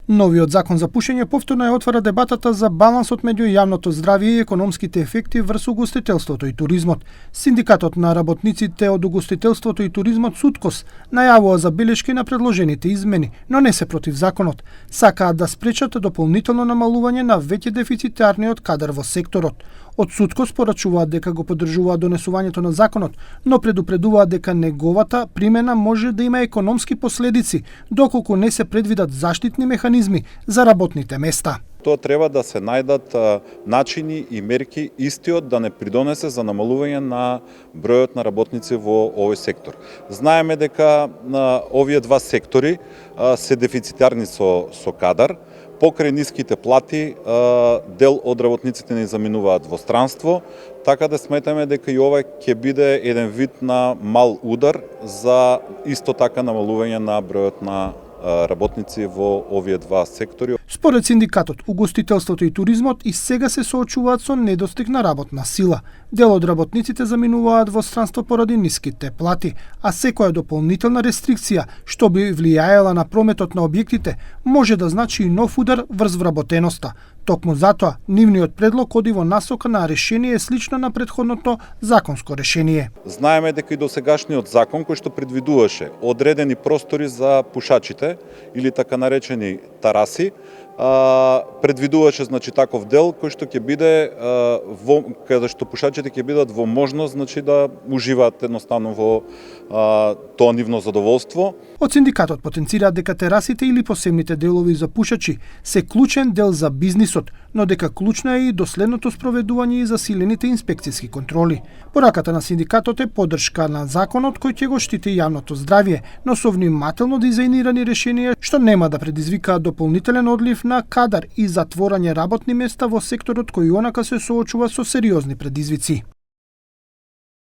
Новиот закон за пушење повторно ја отвара дебатата за балансот меѓу јавното здравје и економските ефекти врз угостителството и туризмот. Синдикатот на работниците од угостителството и туризмот СУТКОС најавува забелешки на предложените измени, но не се против законот. Сакаат да спречат дополнително намалување на веќе дефицитарниот кадар во секторот. Од СУТКОС порачуваат дека го поддржуваат донесувањето на законот, но предупредуваат дека неговата примена може да има економски последици, доколку не се предвидат заштитни механизми за работните места. Тоа треба да се најдат начини и мерки истиот да не придонесе за намалување на бројот на работници во овој сектор. Знаеме дека овие два сектори се дефицитарни со кадар. Покрај ниските плати, дел од работниците не заминуваат во странство, така да сметаме дека и ова ќе биде еден вид на мал удар за исто така намалување на бројот на работници во овие два сектори. Според синдикатот, угостителството и туризмот и сега се соочуваат со недостиг на работна сила. Дел од работниците заминуваат во странство поради ниските плати, а секоја дополнителна рестрикција што би влијаела на прометот на објектите може да значи и нов удар врз вработеноста. Токму затоа, нивниот предлог оди во насока на решение слично на претходното законско решение. Знаеме дека и досегашниот закон кој што предвидуваше одредени простори за пушачите или така наречени тараси, предвидуваше таков дел кој што ќе биде каде што пушачите ќе бидат во можност да уживаат едноставно во тоа нивно задоволство. Од синдикатот потенцираат дека терасите или посебните делови за пушачи се клучен дел за бизнисот, но дека клучно е и доследното спроведување и засилените инспекцијски контроли. Пораката на синдикатот е поддршка на законот кој ќе го штити јавното здравје, но со внимателно дизајнирани решенија што нема да предизвикаат дополнителен одлив на кадар и затворање работни места во секторот кој онака се соочува со сериозни предизвици.